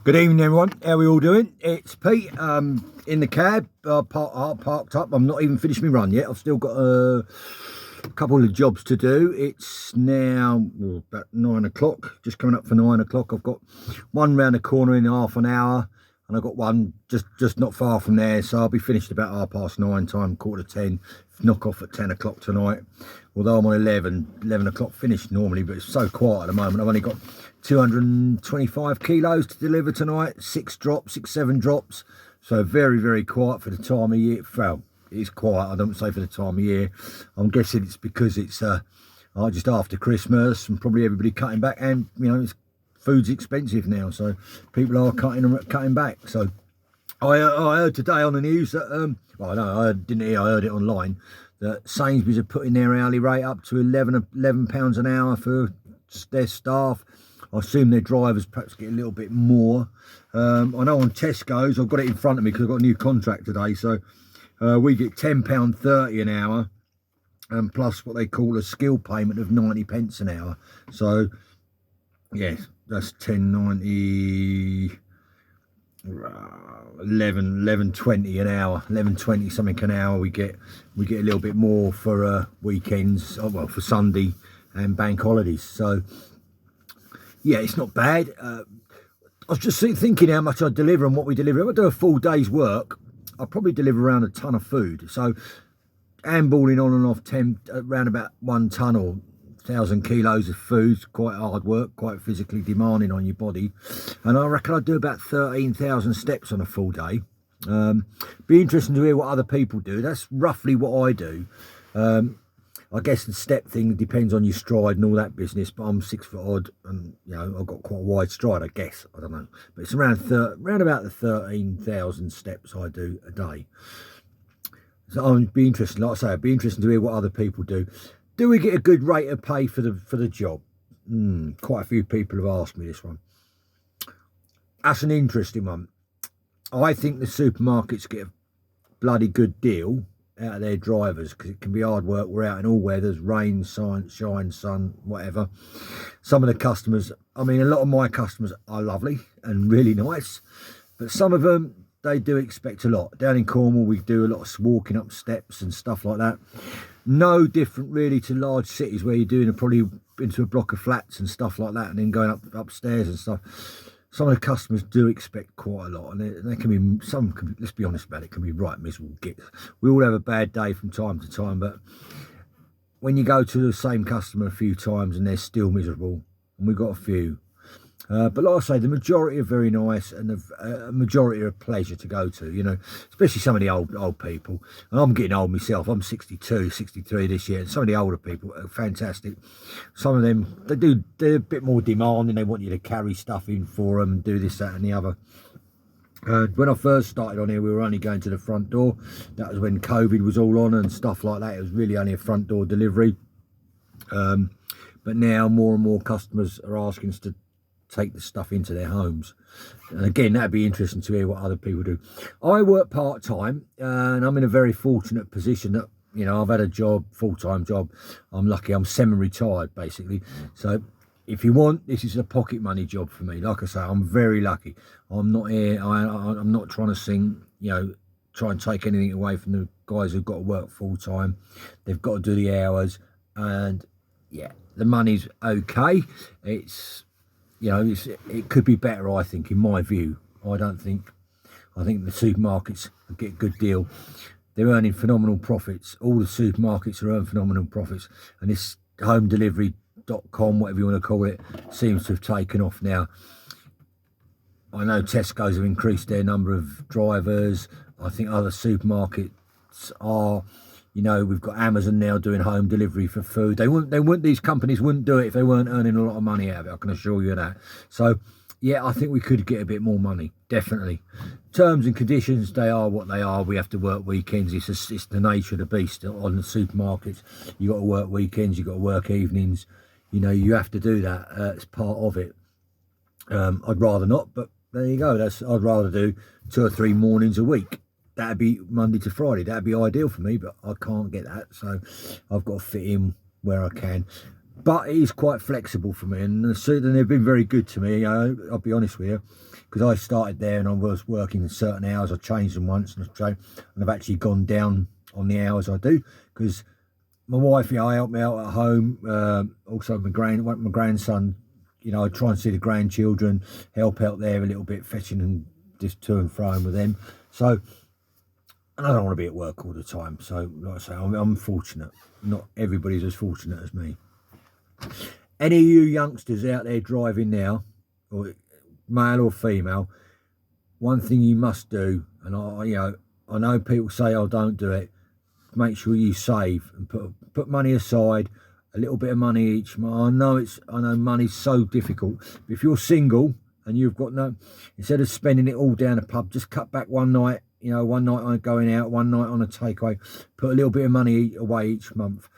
Good evening, everyone. How are we all doing? It's Pete in the cab, parked up. I'm not even finished my run yet. I've still got a couple of jobs to do. It's now about 9 o'clock, just coming up for 9 o'clock. I've got one round the corner in half an hour, and I've got one just not far from there. So I'll be finished about 9:30 time, 9:45, knock off at 10 o'clock tonight. Although I'm on 11 o'clock finish normally, but it's so quiet at the moment. I've only got 225 kilos to deliver tonight, 7 drops. So very, very quiet for the time of year. Well, it's quiet, I don't say for the time of year. I'm guessing it's because it's just after Christmas and probably everybody cutting back, and food's expensive now, so people are cutting back. So I heard today on the news that well, no, I didn't hear, I heard it online, that Sainsbury's are putting their hourly rate up to £11 an hour for their staff. I assume their drivers perhaps get a little bit more. I know on Tesco's, I've got it in front of me because I've got a new contract today, so we get £10.30 an hour, and plus what they call a skill payment of 90 pence an hour. So yeah, that's 10.90, 11.20 an hour, 11.20 something an hour. We get a little bit more for weekends, well, for Sunday and bank holidays. So yeah, it's not bad. I was just thinking how much I deliver and what we deliver. If I do a full day's work, I'll probably deliver around a ton of food. So handballing on and off around about 1 ton or 1,000 kilos of food, quite hard work, quite physically demanding on your body. And I reckon I do about 13,000 steps on a full day. Be interesting to hear what other people do. That's roughly what I do. I guess the step thing depends on your stride and all that business, but I'm 6 foot odd, and I've got quite a wide stride, I guess. I don't know, but it's around about the 13,000 steps I do a day. So I'd be interested, like I say, it'd be interesting to hear what other people do. Do we get a good rate of pay for the job? Quite a few people have asked me this one. That's an interesting one. I think the supermarkets get a bloody good deal out of their drivers, because it can be hard work. We're out in all weathers, rain, shine, sun, whatever. Some of the customers, I mean, a lot of my customers are lovely and really nice, but some of them, they do expect a lot. Down in Cornwall, we do a lot of walking up steps and stuff like that. No different really to large cities where you're doing probably into a block of flats and stuff like that, and then going upstairs and stuff. Some of the customers do expect quite a lot, and they can be, let's be honest about it, can be right miserable gits. We all have a bad day from time to time, but when you go to the same customer a few times and they're still miserable, and we've got a few, but like I say, the majority are very nice, and the majority are a pleasure to go to, especially some of the old people. And I'm getting old myself. I'm 62, 63 this year, and some of the older people are fantastic. Some of them, they're a bit more demanding. They want you to carry stuff in for them and do this, that and the other. When I first started on here, we were only going to the front door. That was when COVID was all on and stuff like that. It was really only a front door delivery. But now more and more customers are asking us to take the stuff into their homes, and again, that'd be interesting to hear what other people do. I work part-time, and I'm in a very fortunate position that I've had a job, full-time job. I'm lucky, I'm semi-retired basically. So if you want, this is a pocket money job for me. Like I say, I'm very lucky. I'm not here, I'm not trying to sing, try and take anything away from the guys who've got to work full-time. They've got to do the hours, and yeah, the money's okay. It could be better, I think, in my view. I think the supermarkets get a good deal. They're earning phenomenal profits. All the supermarkets are earning phenomenal profits. And this homedelivery.com, whatever you want to call it, seems to have taken off now. I know Tesco's have increased their number of drivers. I think other supermarkets are. We've got Amazon now doing home delivery for food. These companies wouldn't do it if they weren't earning a lot of money out of it, I can assure you that. So yeah, I think we could get a bit more money, definitely. Terms and conditions, they are what they are. We have to work weekends. It's the nature of the beast on the supermarkets. You got to work weekends, you got to work evenings. You have to do that. It's part of it. I'd rather not, but there you go. I'd rather do 2 or 3 mornings a week. That'd be Monday to Friday. That'd be ideal for me, but I can't get that, so I've got to fit in where I can. but it is quite flexible for me, and they've been very good to me. I'll be honest with you, because I started there and I was working certain hours. I changed them once, and I've actually gone down on the hours I do, because my wife, helped me out at home. Also, my grandson, I try and see the grandchildren, help out there a little bit, fetching and just to and fro with them. So, and I don't want to be at work all the time. So, like I say, I'm fortunate. Not everybody's as fortunate as me. Any of you youngsters out there driving now, or male or female, one thing you must do, and I know people say, "Oh, don't do it." Make sure you save and put money aside, a little bit of money each month. I know money's so difficult, but if you're single and you've got instead of spending it all down a pub, just cut back one night. One night on going out, one night on a takeaway. Put a little bit of money away each month.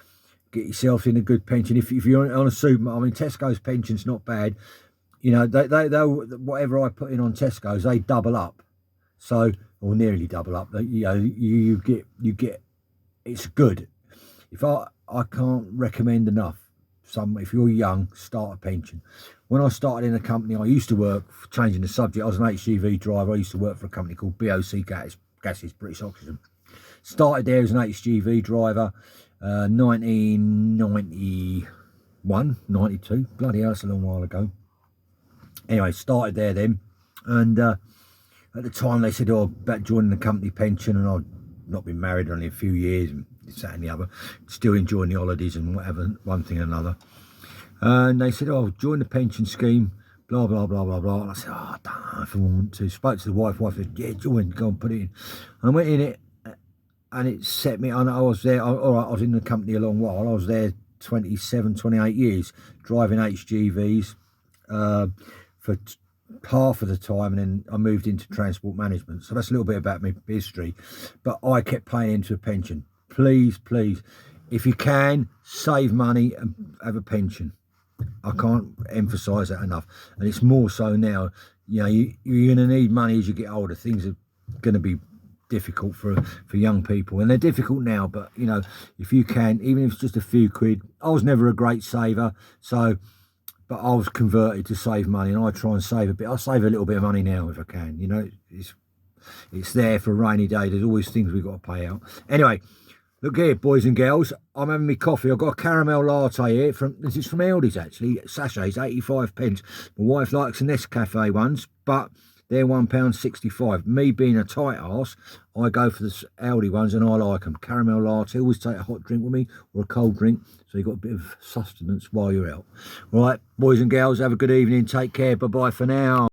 Get yourself in a good pension. If you're on a supermarket, Tesco's pension's not bad. They whatever I put in on Tesco's, they double up. So, or nearly double up. You get. It's good. If I can't recommend enough. If you're young, start a pension. When I started in a company, I used to work, changing the subject, I was an HGV driver. I used to work for a company called BOC Gases, British Oxygen. Started there as an HGV driver, 1991, 92. Bloody hell, that's a long while ago. Anyway, started there then. And at the time, they said, about joining the company pension, and I'd not been married only a few years, and this, that and the other, still enjoying the holidays and whatever, one thing and another. And they said, join the pension scheme, blah, blah, blah, blah, blah. And I said, I don't know if I want to. Spoke to the wife said, yeah, join, go and put it in. And I went in it, and it set me, and I was there, I was in the company a long while. I was there 27, 28 years, driving HGVs for half of the time, and then I moved into transport management. So that's a little bit about my history, but I kept paying into a pension. Please, if you can, save money and have a pension. I can't emphasize that enough, and it's more so now. You're going to need money as you get older. Things are going to be difficult for young people, and they're difficult now, but if you can, even if it's just a few quid. I was never a great saver, but I was converted to save money, and I try and save a bit. I save a little bit of money now if I can. It's there for a rainy day. There's always things we've got to pay out. Anyway, look here, boys and girls. I'm having my coffee. I've got a caramel latte here. This is from Aldi's, actually. Sachets, 85 pence. My wife likes the Nescafe ones, but they're £1.65. Me being a tight arse, I go for the Aldi ones, and I like them. Caramel latte. Always take a hot drink with me, or a cold drink, so you've got a bit of sustenance while you're out. All right, boys and girls, have a good evening. Take care. Bye-bye for now.